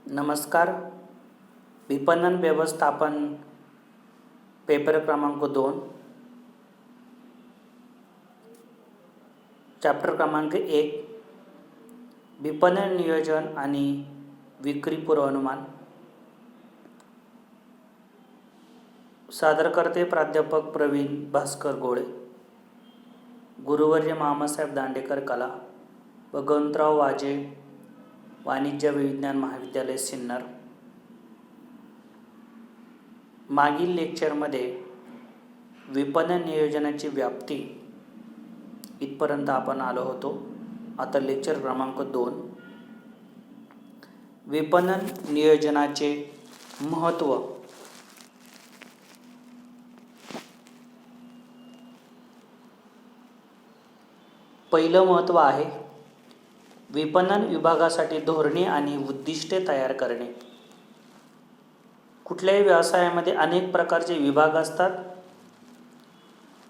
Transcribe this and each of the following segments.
नमस्कार. विपणन व्यवस्थापन पेपर क्रमांक 2, चॅप्टर क्रमांक 1, विपणन नियोजन आणि विक्री पूर्वानुमान. सादरकर्ते प्राध्यापक प्रवीण भास्कर गोळे, गुरुवर्य मामासाहेब दांडेकर कला, भगवंतराव वाजे वाणिज्य विज्ञान महाविद्यालय सिन्नर. मागील लेक्चरमध्ये विपणन नियोजनाची व्याप्ती इथपर्यंत आपण आलो होतो. आता लेक्चर क्रमांक 2, विपणन नियोजनाचे महत्त्व. पहिलं महत्त्व आहे विपणन विभागासाठी धोरणे आणि उद्दिष्टे तयार करणे. कुठल्याही व्यवसायामध्ये अनेक प्रकारचे विभाग असतात.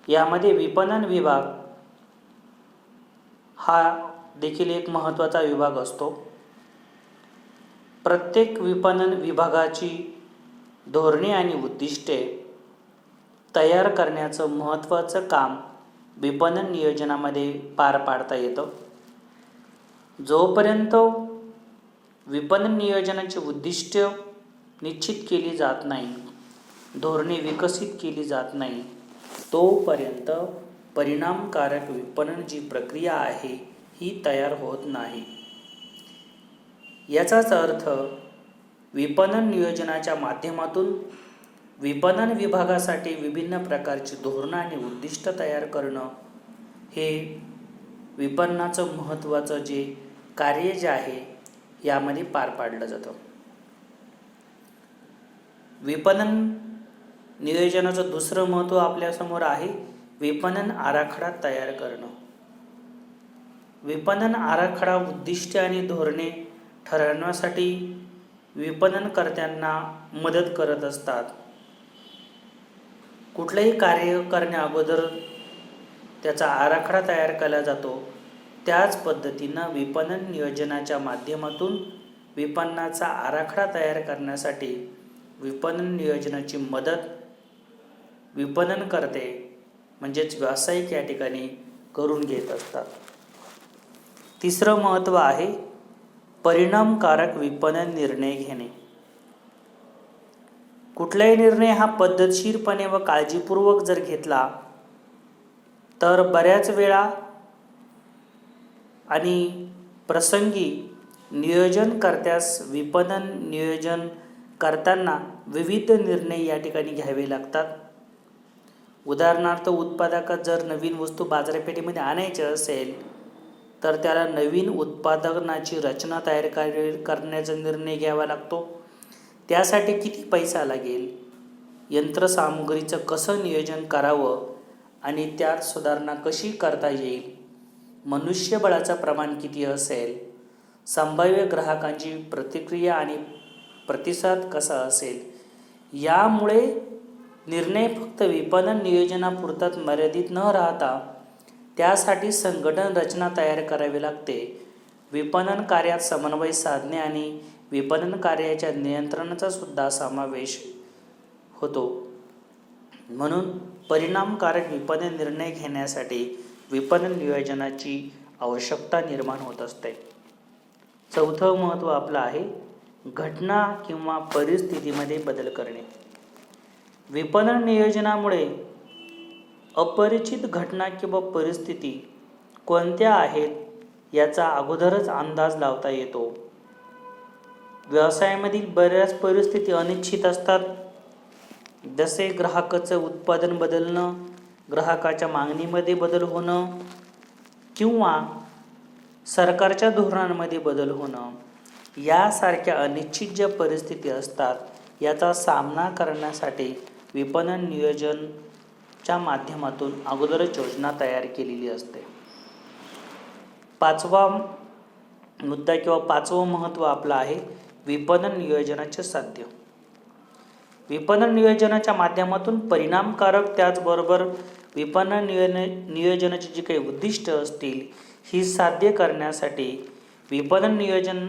यामध्ये विपणन विभाग हा देखील एक महत्त्वाचा विभाग असतो. प्रत्येक विपणन विभागाची धोरणे आणि उद्दिष्टे तयार करण्याचं महत्त्वाचं काम विपणन नियोजनामध्ये पार पाडता येतं. जोपर्यंत विपणन नियोजनाची उद्दिष्टे निश्चित केली जात नाही, धोरणे विकसित केली जात नाही, तोपर्यंत परिणामकारक विपणन जी प्रक्रिया आहे ही तयार होत नाही. याचाच अर्थ विपणन नियोजनाच्या माध्यमातून विपणन विभागासाठी विभिन्न प्रकारची धोरणं आणि उद्दिष्ट तयार करणं हे विपणनाचं महत्त्वाचं जे कार्य जे आहे यामध्ये पार पाडलं जातं. विपणन नियोजनाचं दुसरं महत्त्व आपल्यासमोर आहे विपणन आराखडा तयार करणं. विपणन आराखडा उद्दिष्टे आणि धोरणे ठरवण्यासाठी विपणनकर्त्यांना मदत करत असतात. कुठलंही कार्य करण्या अगोदर त्याचा आराखडा तयार केला जातो. त्याच पद्धतीनं विपणन नियोजनाच्या माध्यमातून विपणनाचा आराखडा तयार करण्यासाठी विपणन नियोजनाची मदत विपणनकर्ते म्हणजेच व्यावसायिक या ठिकाणी करून घेत असतात. तिसरं महत्त्व आहे परिणामकारक विपणन निर्णय घेणे. कुठलाही निर्णय हा पद्धतशीरपणे व काळजीपूर्वक जर घेतला तर बऱ्याच वेळा आणि प्रसंगी नियोजनकर्त्यास विपणन नियोजन करताना विविध निर्णय या ठिकाणी घ्यावे लागतात. उदाहरणार्थ उत्पादकास जर नवीन वस्तू बाजारपेठेमध्ये आणायची असेल तर त्याला नवीन उत्पादनाची रचना तयार करण्याचा निर्णय घ्यावा लागतो. त्यासाठी किती पैसा लागेल, यंत्रसामुग्रीचं कसं नियोजन करावं आणि त्यात सुधारणा कशी करता येईल, मनुष्यबळाचं प्रमाण किती असेल, संभाव्य ग्राहकांची प्रतिक्रिया आणि प्रतिसाद कसा असेल. यामुळे निर्णय फक्त विपणन नियोजनापुरताच मर्यादित न राहता त्यासाठी संघटन रचना तयार करावी लागते. विपणन कार्यात समन्वय साधणे आणि विपणन कार्याच्या नियंत्रणाचा सुद्धा समावेश होतो. म्हणून परिणामकारक विपणन निर्णय घेण्यासाठी विपणन नियोजनाची आवश्यकता निर्माण होत असते. चौथं महत्त्व आपलं आहे घटना किंवा परिस्थितीमध्ये बदल करणे. विपणन नियोजनामुळे अपरिचित घटना किंवा परिस्थिती कोणत्या आहेत याचा अगोदरच अंदाज लावता येतो. व्यवसायामधील बऱ्याच परिस्थिती अनिश्चित असतात. जसे ग्राहकाचं उत्पादन बदलणं, ग्राहकाच्या मागणीमध्ये बदल होणं किंवा सरकारच्या धोरणांमध्ये बदल होणं, यासारख्या अनिश्चित ज्या परिस्थिती असतात याचा सामना करण्यासाठी विपणन नियोजनच्या माध्यमातून अगोदरच योजना तयार केलेली असते. पाचवा मुद्दा किंवा पाचवं महत्त्व आपलं आहे विपणन नियोजनाचे साध्य. विपणन नियोजनाच्या माध्यमातून परिणामकारक त्याचबरोबर विपणन नियोजनाची जी काही उद्दिष्ट असतील ही साध्य करण्यासाठी विपणन नियोजन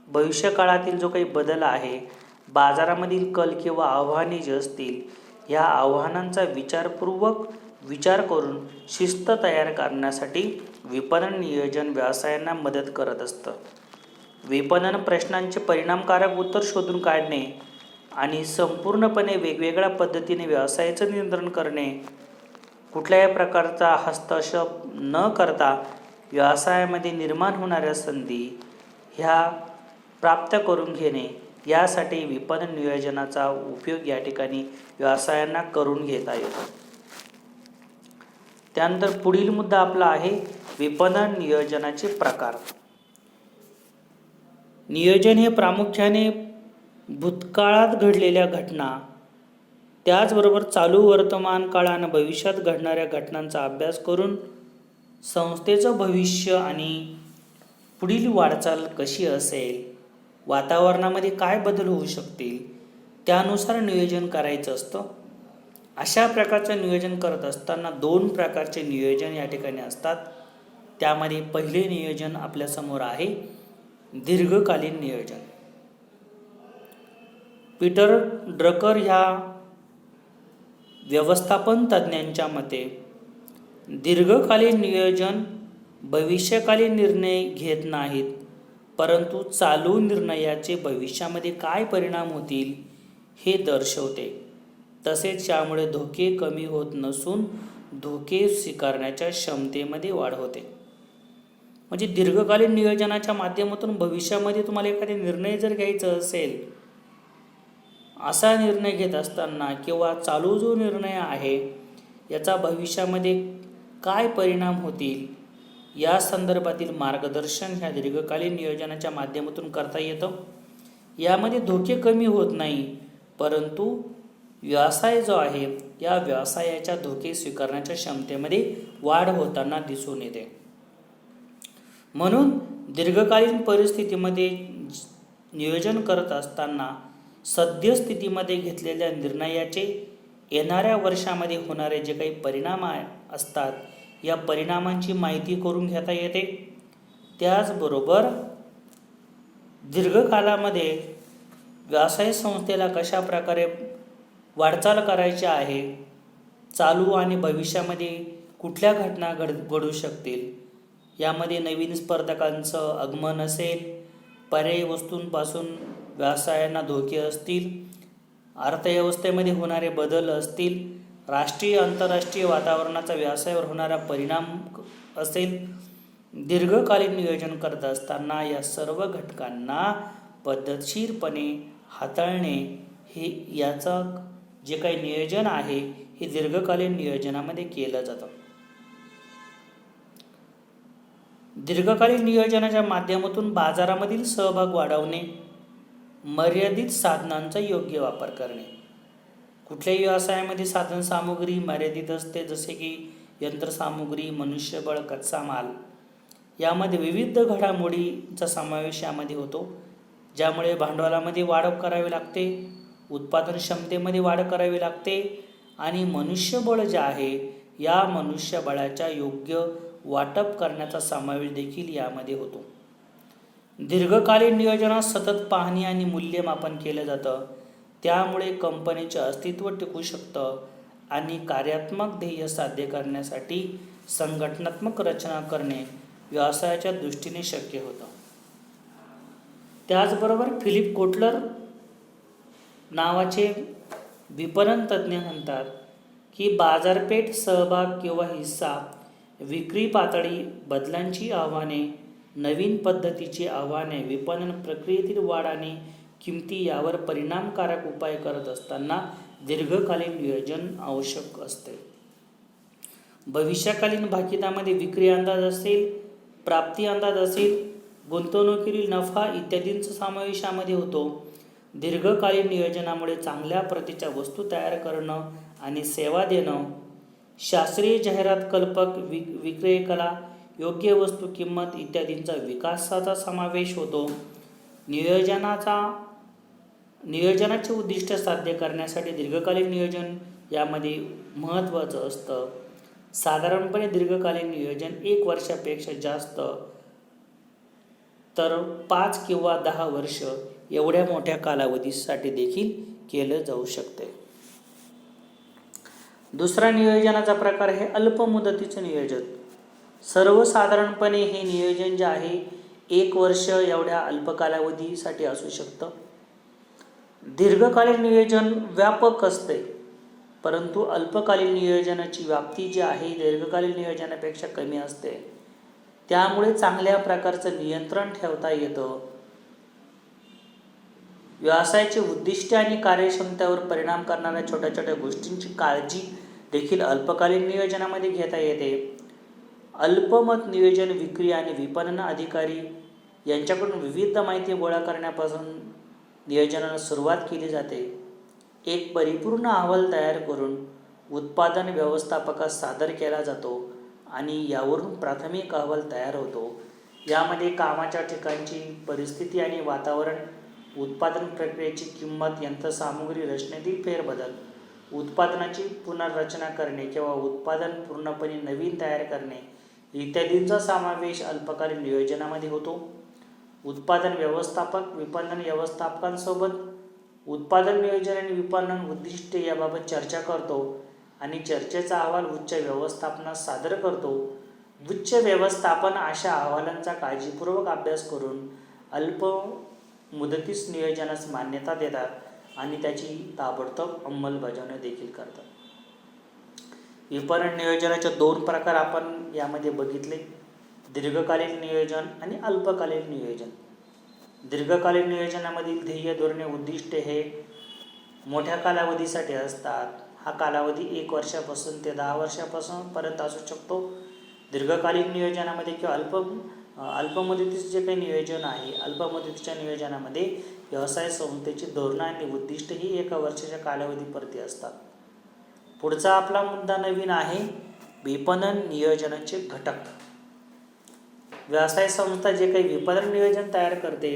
भविष्यकाळातील जो काही बदल आहे, बाजारामधील कल किंवा आव्हाने जे असतील, ह्या आव्हानांचा विचारपूर्वक विचार करून शिस्त तयार करण्यासाठी विपणन नियोजन व्यवसायांना मदत करत असतं. विपणन प्रश्नांचे परिणामकारक उत्तर शोधून काढणे आणि संपूर्णपणे वेगवेगळ्या पद्धतीने व्यवसायाचं नियंत्रण करणे, कुठल्याही प्रकारचा हस्तक्षेप न करता व्यवसायामध्ये निर्माण होणाऱ्या संधी ह्या प्राप्त करून घेणे, यासाठी विपणन नियोजनाचा उपयोग या ठिकाणी व्यवसायांना करून घेता येतो. त्यानंतर पुढील मुद्दा आपला आहे विपणन नियोजनाचे प्रकार. नियोजन हे प्रामुख्याने भूतकाळात घडलेल्या घटना, त्याचबरोबर चालू वर्तमान काळ आणि भविष्यात घडणाऱ्या घटनांचा अभ्यास करून संस्थेचं भविष्य आणि पुढील वाटचाल कशी असेल, वातावरणामध्ये काय बदल होऊ शकतील, त्यानुसार नियोजन करायचं असतं. अशा प्रकारचं नियोजन करत असताना 2 प्रकारचे नियोजन या ठिकाणी असतात. त्यामध्ये पहिले नियोजन आपल्यासमोर आहे दीर्घकालीन नियोजन. पीटर ड्रकर ह्या व्यवस्थापन तज्ज्ञांच्या मते दीर्घकालीन नियोजन भविष्यकालीन निर्णय घेत नाहीत, परंतु चालू निर्णयाचे भविष्यामध्ये काय परिणाम होतील हे दर्शवते. तसेच यामुळे धोके कमी होत नसून धोके स्वीकारण्याच्या क्षमतेमध्ये वाढ होते. म्हणजे दीर्घकालीन नियोजनाच्या माध्यमातून भविष्यामध्ये तुम्हाला एखादा निर्णय जर घ्यायचा असेल, असा निर्णय घेत असताना किंवा चालू जो निर्णय आहे याचा भविष्यामध्ये काय परिणाम होतील या संदर्भातील मार्गदर्शन ह्या दीर्घकालीन नियोजनाच्या माध्यमातून करता येतं. यामध्ये धोके कमी होत नाही, परंतु व्यवसाय जो आहे या व्यवसायाच्या धोके स्वीकारण्याच्या क्षमतेमध्ये वाढ होताना दिसून येते. म्हणून दीर्घकालीन परिस्थितीमध्ये नियोजन करत असताना सद्यस्थितीमध्ये घेतलेल्या निर्णयाचे येणाऱ्या वर्षामध्ये होणारे जे काही परिणाम असतात, या परिणामांची माहिती करून घेता येते. त्याचबरोबर दीर्घकालामध्ये व्यवसाय संस्थेला कशा प्रकारे वाटचाल करायची आहे, चालू आणि भविष्यामध्ये कुठल्या घटना घडू शकतील, यामध्ये नवीन स्पर्धकांचं आगमन असेल, पर्यायी वस्तूंपासून व्यवसायांना धोके असतील, अर्थव्यवस्थेमध्ये होणारे बदल असतील, राष्ट्रीय आंतरराष्ट्रीय वातावरणाचा व्यवसायावर होणारा परिणाम असेल. दीर्घकालीन नियोजन करत असताना या सर्व घटकांना पद्धतशीरपणे हाताळणे हे याचं जे काही नियोजन आहे हे दीर्घकालीन नियोजनामध्ये केलं जातं. दीर्घकालीन नियोजनाच्या माध्यमातून बाजारामधील सहभाग वाढवणे, मर्यादित साधनांचा योग्य वापर करणे. कुठल्याही व्यवसायामध्ये साधन सामुग्री मर्यादित असते, जसे की यंत्रसामुग्री, मनुष्यबळ, कच्चा माल. यामध्ये विविध घडामोडींचा समावेश यामध्ये होतो, ज्यामुळे भांडवलामध्ये वाढ करावी लागते, उत्पादन क्षमतेमध्ये वाढ करावी लागते आणि मनुष्यबळ जे आहे या मनुष्यबळाच्या योग्य वाटप करण्याचा समावेश देखील यामध्ये होतो. दीर्घकालीन नियोजनात सतत पाहणी आणि मूल्यमापन केलं जातं. त्यामुळे कंपनीचे अस्तित्व टिकू शकतं आणि कार्यात्मक ध्येय साध्य करण्यासाठी संघटनात्मक रचना करणे व्यवसायाच्या दृष्टीने शक्य होतं. त्याचबरोबर फिलिप कोटलर नावाचे विपणन तज्ज्ञ म्हणतात की बाजारपेठ सहभाग किंवा हिस्सा, विक्री पातळी बदलांची आव्हाने, नवीन पद्धतीची आव्हाने, विपणन प्रक्रियेतील वाढ आणि किमती यावर परिणामकारक उपाय करत असताना दीर्घकालीन नियोजन आवश्यक असते. भविष्यकालीन भाकितामध्ये विक्री अंदाज असेल, प्राप्ती अंदाज असेल, गुंतवणुकीतील नफा इत्यादींचा समावेश यामध्ये होतो. दीर्घकालीन नियोजनामुळे चांगल्या प्रतीच्या वस्तू तयार करणं आणि सेवा देणं, शास्त्रीय जाहिरात, कल्पक विक्रय कला, योग्य वस्तू किंमत इत्यादींचा विकासाचा समावेश होतो. नियोजनाचे उद्दिष्ट साध्य करण्यासाठी दीर्घकालीन नियोजन यामध्ये महत्त्वाचं असतं. साधारणपणे दीर्घकालीन नियोजन 1 वर्षापेक्षा जास्त तर 5 किंवा 10 वर्ष एवढ्या मोठ्या कालावधीसाठी देखील केलं जाऊ शकते. दुसरा नियोजनाचा प्रकार आहे अल्प मुदतीचं नियोजन. सर्वसाधारणपणे हे नियोजन जे आहे 1 वर्ष एवढ्या अल्प कालावधीसाठी असू शकतं. दीर्घकालीन नियोजन व्यापक असते, परंतु अल्पकालीन नियोजनाची व्याप्ती जी आहे दीर्घकालीन नियोजनापेक्षा कमी असते. त्यामुळे चांगल्या प्रकारचं नियंत्रण ठेवता येतं. व्यवसायाची उद्दिष्टे आणि कार्यक्षमतेवर परिणाम करणाऱ्या छोट्या छोट्या गोष्टींची काळजी देखील अल्पकालीन नियोजनामध्ये घेता येते. अल्पमत नियोजन विक्री आणि विपणन अधिकारी यांच्याकडून विविध माहिती गोळा करण्यापासून नियोजनाला सुरुवात केली जाते. एक परिपूर्ण अहवाल तयार करून उत्पादन व्यवस्थापकास सादर केला जातो आणि यावरून प्राथमिक अहवाल तयार होतो. यामध्ये कामाच्या ठिकाणची परिस्थिती आणि वातावरण, उत्पादन प्रक्रियेची किंमत, यंत्रसामुग्री रचनेतील फेरबदल, उत्पादनाची पुनर्रचना करणे किंवा उत्पादन पूर्णपणे नवीन तयार करणे इत्यादींचा समावेश अल्पकालीन नियोजनामध्ये होतो. उत्पादन व्यवस्थापक विपणन व्यवस्थापकांसोबत उत्पादन नियोजन आणि विपणन उद्दिष्टे याबाबत चर्चा करतो आणि चर्चेचा अहवाल उच्च व्यवस्थापनास सादर करतो. उच्च व्यवस्थापन अशा अहवालांचा काळजीपूर्वक अभ्यास करून अल्प मुदतीस नियोजनास मान्यता देतात आणि त्याची ताबडतोब अंमलबजावणी देखील करतात. विपणन नियोजनाचे 2 प्रकार आपण यामध्ये बघितले, दीर्घकालीन नियोजन आणि अल्पकालीन नियोजन. दीर्घकालीन नियोजनामधील ध्येय, धोरणे, उद्दिष्टे हे मोठ्या कालावधीसाठी असतात. हा कालावधी 1 वर्षापासून ते 10 वर्षापासून पर्यंत असू शकतो. दीर्घकालीन नियोजनामध्ये किंवा अल्पमुदतीचे जे काही नियोजन आहे, अल्पमुदतीच्या नियोजनामध्ये व्यवसाय संस्थेची धोरणं आणि उद्दिष्टे ही 1 वर्षाच्या कालावधीपुरती असतात. पुढचा आपला मुद्दा नवीन आहे, विपणन नियोजनाचे घटक. व्यवसाय संस्था जे काही विपणन नियोजन तयार करते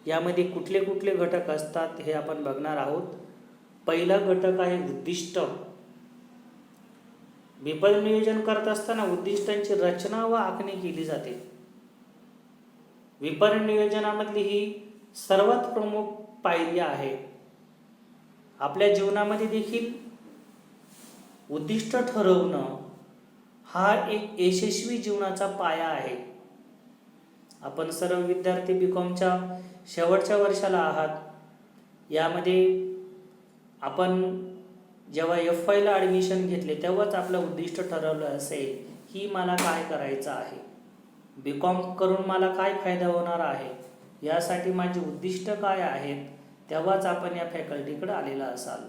यामध्ये कुठले कुठले घटक असतात हे आपण बघणार आहोत. पहिला घटक आहे उद्दिष्ट. विपणन नियोजन करत असताना उद्दिष्टांची रचना व आखणी केली जाते. विपणन नियोजनामधली ही सर्वात प्रमुख पायरी आहे. आपल्या जीवनामध्ये देखील उद्दिष्ट ठरवणं हा एक यशस्वी जीवनाचा पाया आहे. आपण सर्व विद्यार्थी BComच्या शेवटच्या वर्षाला आहात. यामध्ये आपण जेव्हा FYला ॲडमिशन घेतले तेव्हाच आपलं उद्दिष्ट ठरवलं असेल की मला काय करायचं आहे, BCom करून मला काय फायदा होणार आहे, यासाठी माझी उद्दिष्ट काय आहेत, तेव्हाच आपण या फॅकल्टीकडे आलेला असाल.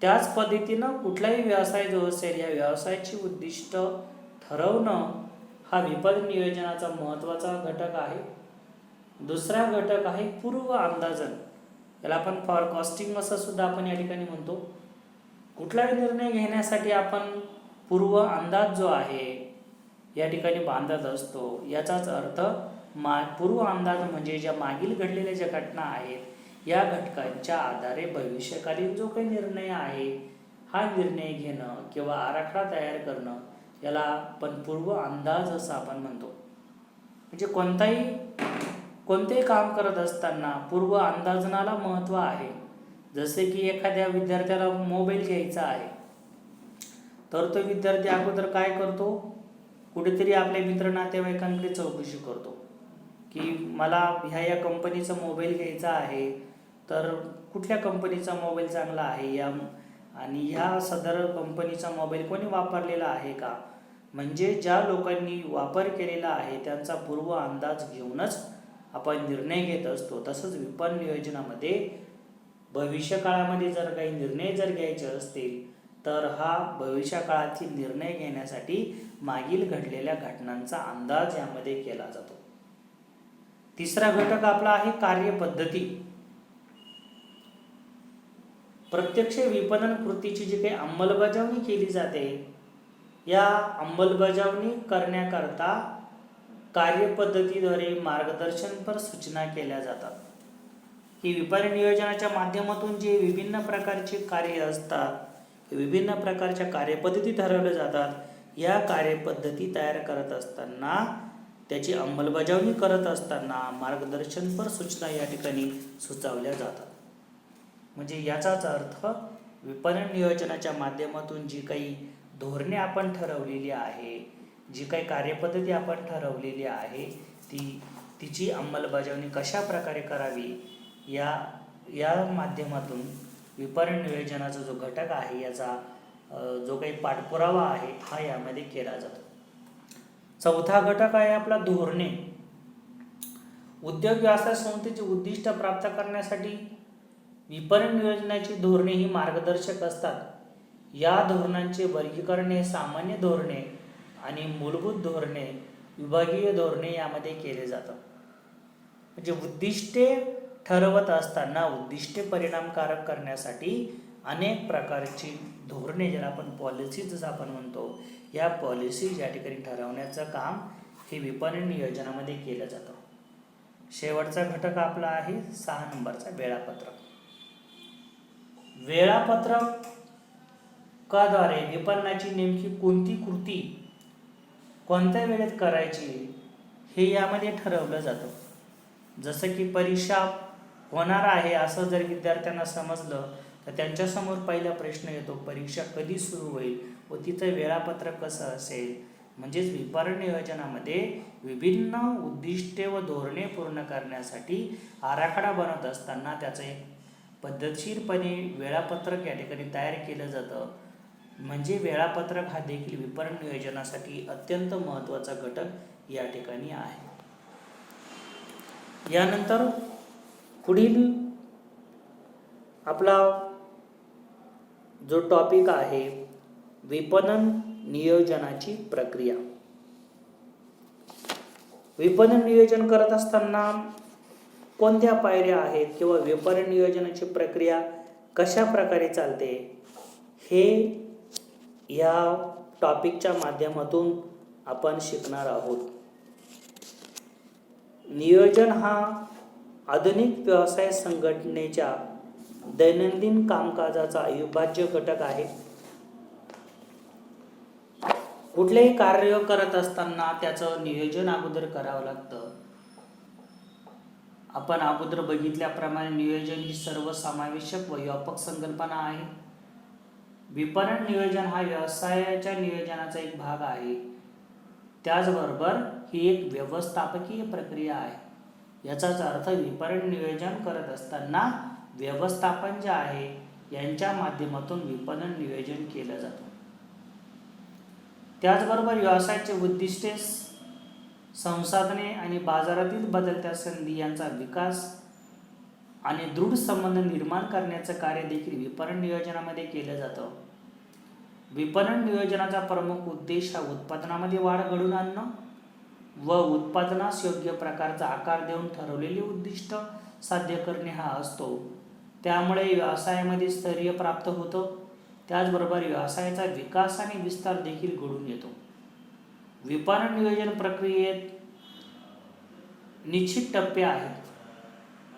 त्याच पद्धतीनं कुठलाही व्यवसाय जो असेल या व्यवसायाची उद्दिष्ट ठरवणं हा विपणन नियोजनाचा महत्त्वाचा घटक आहे. दुसरा घटक आहे पूर्व अंदाजन. याला आपण फॉरकास्टिंग असं सुद्धा आपण या ठिकाणी म्हणतो. कुठलाही निर्णय घेण्यासाठी आपण पूर्व अंदाज जो आहे या ठिकाणी बांधत असतो. याचाच अर्थ पूर्व अंदाज म्हणजे ज्या मागील घडलेल्या ज्या घटना आहेत या घटकांच्या आधारे भविष्यकालीन जो काही निर्णय आहे हा निर्णय घेणं किंवा आराखडा तयार करणं याला आपण पूर्व अंदाज असं आपण म्हणतो. म्हणजे कोणतेही काम करत असताना पूर्व अंदाजनाला महत्त्व आहे. जसे की एखाद्या विद्यार्थ्याला मोबाईल घ्यायचा आहे तर तो विद्यार्थी अगोदर काय करतो, कुठेतरी आपल्या मित्र नातेवाईकांकडे चौकशी करतो की मला ह्या कंपनीचा मोबाईल घ्यायचा आहे, तर कुठल्या कंपनीचा मोबाईल चांगला आहे आणि ह्या सदर कंपनीचा मोबाईल कोणी वापरलेला आहे का. म्हणजे ज्या लोकांनी वापर केलेला आहे त्यांचा पूर्व अंदाज घेऊनच आपण निर्णय घेत असतो. तसंच विपणन नियोजनामध्ये भविष्यकाळामध्ये जर काही निर्णय घ्यायचे असतील तर हा भविष्यकाळातील निर्णय घेण्यासाठी मागील घडलेल्या घटनांचा अंदाज यामध्ये केला जातो. तिसरा घटक आपला आहे कार्यपद्धती. प्रत्यक्ष विपणन कृतीची जी काही अंमलबजावणी केली जाते या अंमलबजावणी करण्याकरता कार्यपद्धतीद्वारे मार्गदर्शनपर सूचना केल्या जातात. ही विपणन नियोजनाच्या माध्यमातून जे विभिन्न प्रकारचे कार्य असतात, विभिन्न प्रकारच्या कार्यपद्धती ठरवल्या जातात. या कार्यपद्धती तयार करत असताना त्याची अंमलबजावणी करत असताना मार्गदर्शनपर सूचना या ठिकाणी सुचवल्या जातात. म्हणजे याचाच अर्थ विपणन नियोजनाच्या माध्यमातून जी काही धोरणे आपण ठरवलेली आहे, जी काही कार्यपद्धती आपण ठरवलेली आहे, तिची अंमलबजावणी कशा प्रकारे करावी या माध्यमातून विपणन नियोजनाचा जो घटक आहे याचा जो काही पाठपुरावा आहे हा यामध्ये केला जातो. चौथा घटक आहे आपला धोरणे. उद्योग व्यवसाय संस्थेचे उद्दिष्ट प्राप्त करण्यासाठी विपणन नियोजनाची धोरणे ही मार्गदर्शक असतात. या धोरणांचे वर्गीकरण हे सामान्य धोरणे आणि मूलभूत धोरणे, विभागीय धोरणे यामध्ये केले जातं. म्हणजे उद्दिष्टे ठरवत असताना उद्दिष्टे परिणामकारक करण्यासाठी अनेक प्रकारची धोरणे, ज्याला आपण पॉलिसीज आपण म्हणतो, या पॉलिसीज या ठिकाणी ठरवण्याचं काम हे विपणन नियोजनामध्ये केलं जातं. शेवटचा घटक आपला आहे 6 नंबरचा वेळापत्रक. वेळापत्रकाद्वारे विपणनाची नेमकी कोणती कृती कोणत्या वेळेत करायची हे यामध्ये ठरवलं जातं. जसं की परीक्षा होणार आहे असं जर विद्यार्थ्यांना समजलं तर त्यांच्यासमोर पहिला प्रश्न येतो, परीक्षा कधी सुरू होईल व तिचं वेळापत्रक कसं असेल. म्हणजेच विपणन नियोजनामध्ये विभिन्न उद्दिष्टे व धोरणे पूर्ण करण्यासाठी आराखडा बनवत असताना त्याचं एक पद्धतशीरपणे वेळापत्रक या ठिकाणी तयार केलं जातं. म्हणजे वेळापत्रक हा देखील विपणन नियोजनासाठी अत्यंत महत्त्वाचा घटक या ठिकाणी आहे. यानंतर पुढील आपला जो टॉपिक आहे विपणन नियोजनाची प्रक्रिया. विपणन नियोजन करत असताना कोणत्या पायऱ्या आहेत किंवा विपणन नियोजनाची प्रक्रिया कशा प्रकारे चालते हे या टॉपिकच्या माध्यमातून आपण शिकणार आहोत. नियोजन हा आधुनिक व्यवसाय संघटनेच्या दैनंदिन कामकाजाचा अविभाज्य घटक आहे. कुठलेही कार्य करत असताना त्याचं नियोजन अगोदर करावं लागतं. आपण अगोदर बघितल्याप्रमाणे नियोजन ही सर्वसमावेशक व व्यापक संकल्पना आहे. विपणन नियोजन हा व्यवसायाच्या नियोजनाचा एक भाग आहे. त्याचबरोबर ही एक व्यवस्थापकीय प्रक्रिया आहे. याचाच अर्थ विपणन नियोजन करत असताना व्यवस्थापन जे आहे यांच्या माध्यमातून विपणन नियोजन केलं जातं. त्याचबरोबर व्यवसायाचे उद्दिष्टे, संसाधने आणि बाजारातील बदलत्या संधी यांचा विकास आणि दृढ संबंध निर्माण करण्याचं कार्य देखील विपणन नियोजनामध्ये केलं जातं. विपणन नियोजनाचा प्रमुख उद्देश हा उत्पादनामध्ये वाढ घडवून आणणं व उत्पादनास योग्य प्रकारचा आकार देऊन ठरवलेले उद्दिष्ट साध्य करणे हा असतो. त्यामुळे व्यवसायामध्ये स्थैर्य प्राप्त होतं. त्याचबरोबर व्यवसायाचा विकास आणि विस्तार देखील घडून येतो. विपणन नियोजन प्रक्रियेत निश्चित टप्पे आहेत.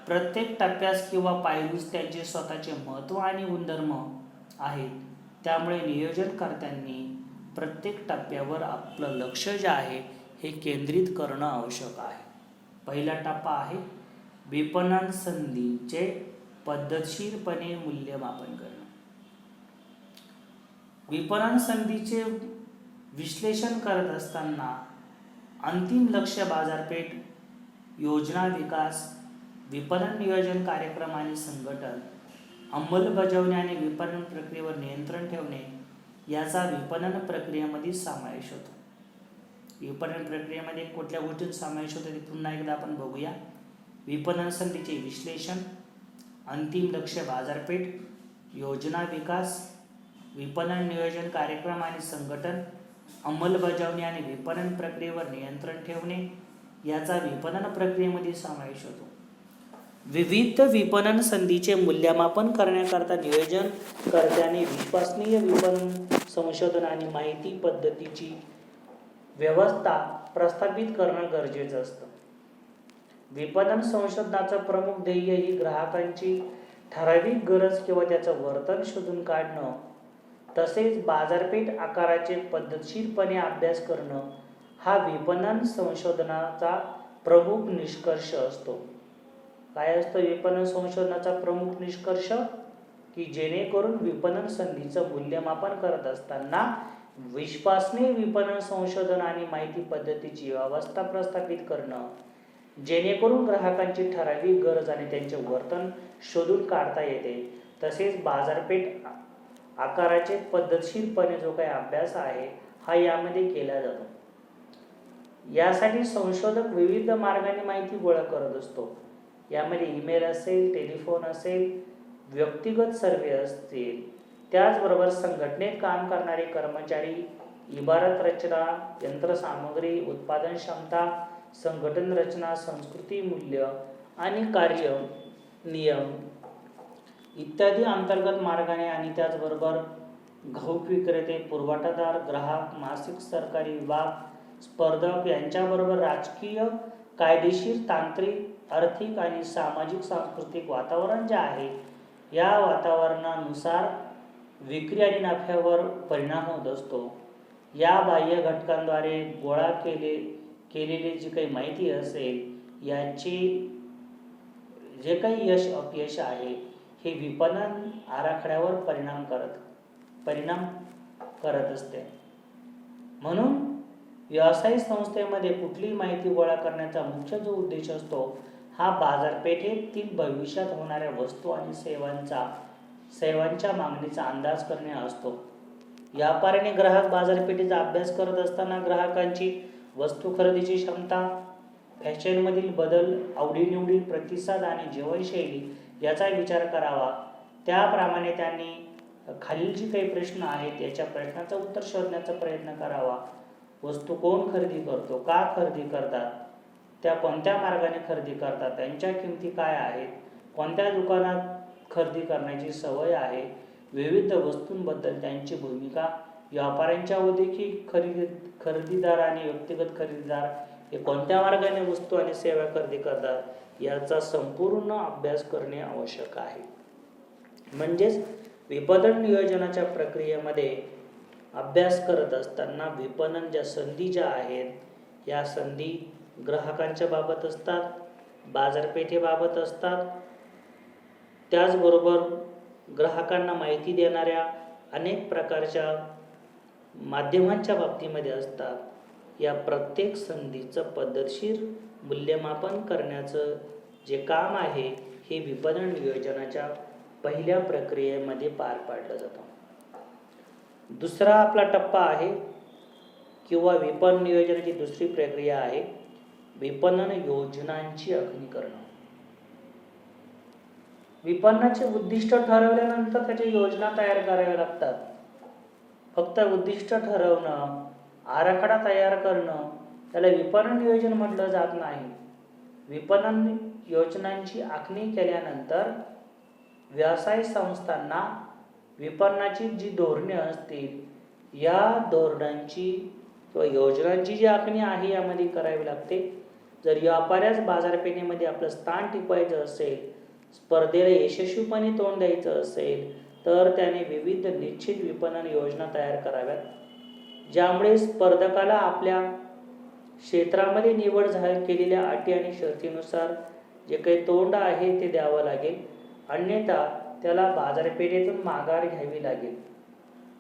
प्रत्येक टप्प्यास किंवा पायरीस त्यांचे स्वतःचे महत्त्व आणि गुणधर्म आहेत. त्यामुळे नियोजनकर्त्यांनी प्रत्येक टप्प्यावर आपलं लक्ष जे आहे हे केंद्रित करणं आवश्यक आहे. पहिला टप्पा आहे विपणन संधीचे पद्धतशीरपणे मूल्यमापन करणं. विपणन संधीचे विश्लेषण करत असताना अंतिम लक्ष्य बाजारपेठ, योजना विकास, विपणन नियोजन कार्यक्रम आणि संघटन, अंमलबजावणी आणि विपणन प्रक्रियेवर नियंत्रण ठेवणे याचा विपणन प्रक्रियेमध्ये समावेश होतो. विपणन प्रक्रियेमध्ये कुठल्या गोष्टींचा समावेश होतो ते पुन्हा एकदा आपण बघूया. विपणन संधीचे विश्लेषण, अंतिम लक्ष्य बाजारपेठ, योजना विकास, विपणन नियोजन कार्यक्रम आणि संघटन, अंमलबजावणी आणि विपणन प्रक्रियेवर नियंत्रण ठेवणे याचा विपणन प्रक्रियेमध्ये समावेश होतो. विविध विपणन संधीचे मूल्यमापन करण्याकरता नियोजनकर्त्याने विश्वसनीय विपणन संशोधन आणि माहिती पद्धतीची व्यवस्था प्रस्थापित करणं गरजेचं असतं. विपणन संशोधनाचं प्रमुख ध्येय ही ग्राहकांची ठराविक गरज किंवा त्याचं वर्तन शोधून काढणं तसेच बाजारपेठ आकाराचे पद्धतशीरपणे अभ्यास करणं हा विपणन संशोधनाचा प्रमुख निष्कर्ष असतो. काय असतो विपणन संशोधनाचा प्रमुख निष्कर्ष? की जेणेकरून विपणन संधीचं मूल्यमापन करत असताना विश्वसनीय विपणन संशोधन आणि माहिती पद्धतीची व्यवस्था प्रस्थापित करणं, जेणेकरून ग्राहकांची ठराविक गरज आणि त्यांचे वर्तन शोधून काढता येते. तसेच बाजारपेठ आकाराचे पद्धतशीरपणे जो काही अभ्यास आहे हा यामध्ये केला जातो. यासाठी संशोधक विविध मार्गाने माहिती गोळा करत असतो. यामध्ये ईमेल असेल, टेलिफोन असेल, व्यक्तिगत सर्वे असतील, त्याचबरोबर संघटनेत काम करणारे कर्मचारी, इमारत रचना, यंत्रसामुग्री, उत्पादन क्षमता, संघटन रचना, संस्कृती, मूल्य आणि कार्य नियम इत्यादी अंतर्गत मार्गाने आणि त्याचबरोबर घाऊक विक्रेते, पुरवठादार, ग्राहक, मासिक सरकारी विभाग, स्पर्धक यांच्याबरोबर राजकीय, कायदेशीर, तांत्रिक, आर्थिक आणि सामाजिक सांस्कृतिक वातावरण जे आहे या वातावरणानुसार विक्री आणि नफ्यावर परिणाम होत असतो. या बाह्य घटकांद्वारे गोळा केलेली जी काही माहिती असेल याचे जे काही यश अपयश आहे हे विपणन आराखड्यावर परिणाम करत असते. म्हणून व्यावसायिक संस्थेमध्ये कुठलीही माहिती गोळा करण्याचा मुख्य जो उद्देश असतो हा बाजारपेठेतील भविष्यात होणाऱ्या वस्तू आणि सेवांच्या मागणीचा अंदाज करणे असतो. व्यापाऱ्याने ग्राहक बाजारपेठेचा अभ्यास करत असताना ग्राहकांची वस्तू खरेदीची क्षमता, फॅशनमधील बदल, आवडीनिवडी, प्रतिसाद आणि जीवनशैली याचा विचार करावा. त्याप्रमाणे त्यांनी खालील जी काही प्रश्न आहेत याच्या प्रश्नाचं उत्तर शोधण्याचा प्रयत्न करावा. वस्तू कोण खरेदी करतो, का खरेदी करतात, त्या कोणत्या मार्गाने खरेदी करतात, त्यांच्या किमती काय आहेत, कोणत्या दुकानात खरेदी करण्याची सवय आहे, विविध वस्तूंबद्दल त्यांची भूमिका, व्यापाऱ्यांच्या औद्योगिक खरेदीदार आणि व्यक्तिगत खरेदीदार हे कोणत्या मार्गाने वस्तू आणि सेवा खरेदी करतात याचा संपूर्ण अभ्यास करणे आवश्यक आहे. म्हणजेच विपणन नियोजनाच्या प्रक्रियेमध्ये अभ्यास करत असताना विपणन ज्या संधी ज्या आहेत या संधी ग्राहकांच्या बाबत असतात, बाजारपेठेबाबत असतात, त्याचबरोबर ग्राहकांना माहिती देणाऱ्या अनेक प्रकारच्या माध्यमांच्या बाबतीमध्ये असतात. या प्रत्येक संधीचं पद्धतशीर मूल्यमापन करण्याचं जे काम आहे हे विपणन नियोजनाच्या पहिल्या प्रक्रियेमध्ये पार पाडलं जातं. दुसरा आपला टप्पा आहे किंवा विपणन नियोजनाची दुसरी प्रक्रिया आहे विपणन योजनांची आखणी करणं. विपणनाचे उद्दिष्ट ठरवल्यानंतर त्याच्या योजना तयार कराव्या लागतात. फक्त उद्दिष्ट ठरवणं, आराखडा तयार करणं त्याला विपणन नियोजन म्हटलं जात नाही. विपणन योजनांची आखणी केल्यानंतर व्यवसाय संस्थांना विपणनाची जी धोरणे असतील या धोरणांची किंवा योजनांची जी आखणी आहे यामध्ये करावी लागते. जर व्यापाऱ्यास बाजारपेठेमध्ये आपलं स्थान टिकवायचं असेल, स्पर्धेला यशस्वीपणे तोंड द्यायचं असेल तर त्याने विविध निश्चित विपणन योजना तयार कराव्यात, ज्यामुळे स्पर्धकाला आपल्या क्षेत्रामध्ये निवड केलेल्या अटी आणि शर्तीनुसार जे काही तोंड आहे ते द्यावं लागेल, अन्यथा त्याला बाजारपेठेतून माघार घ्यावी लागेल.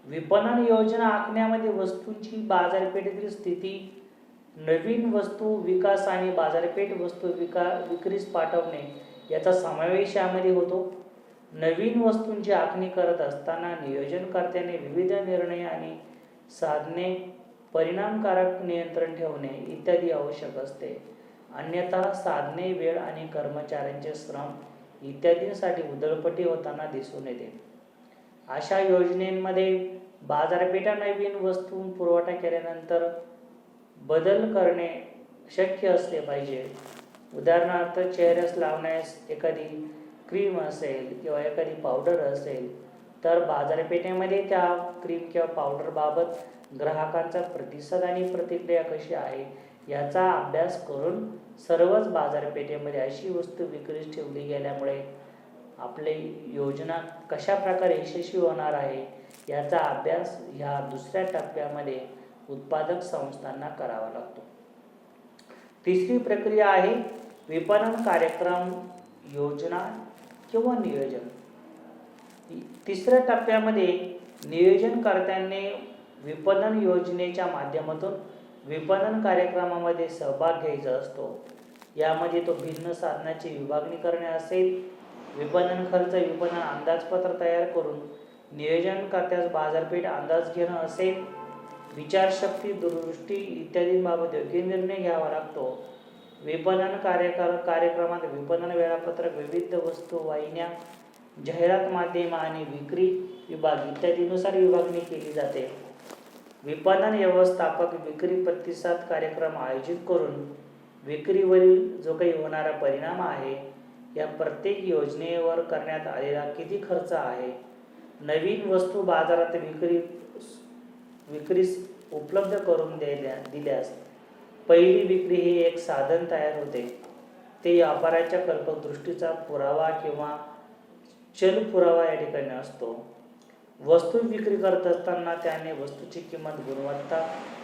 विपणन योजना आखण्यामध्ये वस्तूंची बाजारपेठेतील स्थिती, नवीन वस्तू विकास आणि बाजारपेठ वस्तू विक्रीस पाठवणे याचा समावेश यामध्ये होतो. नवीन वस्तूंची आखणी करत असताना नियोजनकर्त्याने विविध निर्णय आणि साधने, परिणामकारक नियंत्रण ठेवणे इत्यादी आवश्यक असते. अन्यथा साधने, वेळ आणि कर्मचाऱ्यांचे श्रम इत्यादींसाठी उधळपट्टी होताना दिसून येते. अशा योजनेमध्ये बाजारपेठा नवीन वस्तू पुरवठा केल्यानंतर बदल करणे शक्य असले पाहिजे. उदाहरणार्थ चेहऱ्यास लावण्यास एखादी क्रीम असेल किंवा एखादी पावडर असेल तर बाजारपेठेमध्ये त्या क्रीम किंवा पावडरबाबत ग्राहकांचा प्रतिसाद आणि प्रतिक्रिया कशी आहे याचा अभ्यास करून सर्वच बाजारपेठेमध्ये अशी वस्तू विक्रीस ठेवली गेल्यामुळे आपली योजना कशा प्रकारे यशस्वी होणार आहे याचा अभ्यास ह्या दुसऱ्या टप्प्यामध्ये उत्पादक संस्थांना करावा लागतो. तिसरी प्रक्रिया आहे विपणन कार्यक्रम, योजना किंवा नियोजन. तिसऱ्या टप्प्यामध्ये नियोजनकर्त्यांनी विपणन योजनेच्या माध्यमातून विपणन कार्यक्रमामध्ये सहभाग घ्यायचा असतो. यामध्ये तो भिन्न साधनाची विभागणी करणे असेल, विपणन खर्च, विपणन अंदाजपत्र तयार करून नियोजनकर्त्यास बाजारपेठ अंदाज घेणं असेल, विचारशक्ती, दूरदृष्टी इत्यादींबाबत योग्य निर्णय घ्यावा लागतो. विपणन कार्यक्रमात विपणन वेळापत्रक, विविध वस्तू, वाहिन्या, जाहिरात माध्यम आणि विक्री विभाग इत्यादीनुसार विभागणी केली जाते. विपणन व्यवस्थापक विक्री प्रतिसाद कार्यक्रम आयोजित करून विक्रीवरील जो काही होणारा परिणाम आहे, या प्रत्येक योजनेवर करण्यात आलेला किती खर्च आहे, नवीन वस्तू बाजारात विक्रीस उपलब्ध करून दिल्यास पहिली विक्री हे एक साधन तयार होते. ते व्यापाराच्या कल्पकदृष्टीचा पुरावा किंवा चल पुरावा या ठिकाणी असतो. वस्तू विक्री करत असताना त्याने वस्तूची किंमत, गुणवत्ता,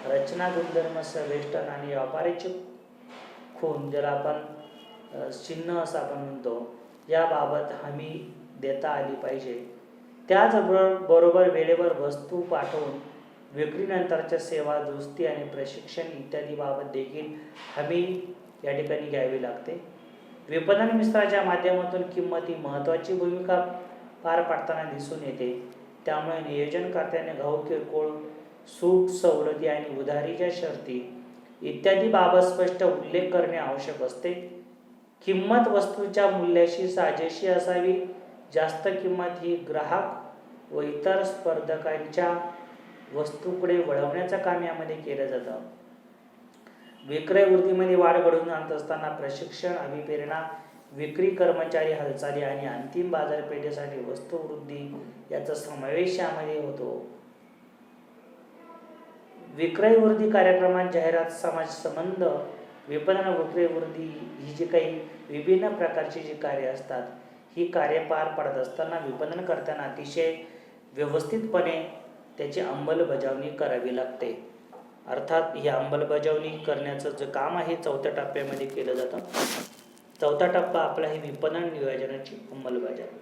रचना, गुणधर्म, वेष्टन आणि व्यापाराची खूण, ज्याला आपण चिन्ह असं आपण म्हणतो, याबाबत हमी देता आली पाहिजे. त्याचबरोबर वेळेवर वस्तू पाठवून विक्रीनंतरच्या सेवा, दुरुस्ती आणि प्रशिक्षण इत्यादी बाबत देखील हमी या ठिकाणी घ्यावी लागते. विपणन मिश्राच्या माध्यमातून किंमत ही महत्त्वाची भूमिका पार पाडताना दिसून येते. त्यामुळे नियोजनकर्त्याने घाऊक, किरकोळ, सूट, सवलती आणि उधारीच्या शर्ती इत्यादी बाबत स्पष्ट उल्लेख करणे आवश्यक असते. किंमत वस्तूच्या मूल्याशी साजेशी असावी. जास्त किंमत ही ग्राहक व इतर स्पर्धकांच्या वस्तूकडे वळवण्याचं काम यामध्ये केलं जातं. विक्रय वृद्धीमध्ये वाढ घडवून आणत असताना प्रशिक्षण, अभिप्रेरणा, विक्री कर्मचारी हालचाली आणि अंतिम बाजारपेठेसाठी वस्तू वृद्धी याचा समावेश यामध्ये होतो. विक्रय वृद्धी कार्यक्रमात जाहिरात, समाज संबंध, विपणन, विक्रय वृद्धी ही जी काही विभिन्न प्रकारची जी कार्य असतात, ही कार्य पार पाडत असताना विपणनकर्त्यांना अतिशय व्यवस्थितपणे त्याची अंमलबजावणी करावी लागते. अर्थात ही अंमलबजावणी करण्याचं जे काम आहे चौथ्या टप्प्यामध्ये केलं जातं. चौथा टप्पा आपला ही विपणन नियोजनाची अंमलबजावणी.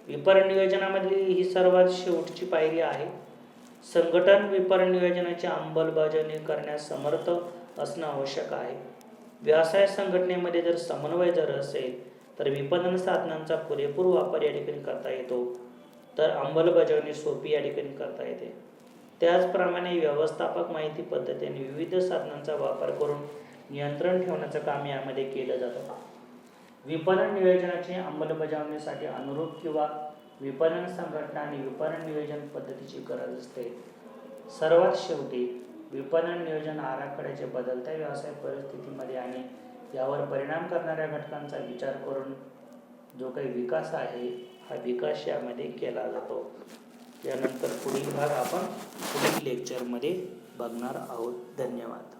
विपणन नियोजनामधली ही सर्वात शेवटची पायरी आहे. संघटन विपणन नियोजनाची अंमलबजावणी करण्यास समर्थ असणं आवश्यक आहे. व्यवसाय संघटनेमध्ये जर समन्वय असेल तर विपणन साधनांचा पुरेपूर वापर या ठिकाणी करता येतो, तर अंमलबजावणी सोपी या ठिकाणी करता येते. त्याचप्रमाणे व्यवस्थापक माहिती पद्धतीने विविध साधनांचा वापर करून नियंत्रण ठेवण्याचं काम यामध्ये केलं जातं. विपणन नियोजनाची अंमलबजावणीसाठी अनुरूप किंवा विपणन संघटना आणि विपणन नियोजन पद्धतीची गरज असते. सर्वात शेवटी विपणन नियोजन आराखड्याचे बदलत्या व्यवसाय परिस्थितीमध्ये आणि यावर परिणाम करणाऱ्या घटकांचा विचार करून जो काही विकास आहे, हा विकास यामध्ये केला जातो. यानंतर पुढील भाग आपण पुढील लेक्चरमध्ये बघणार आहोत. धन्यवाद.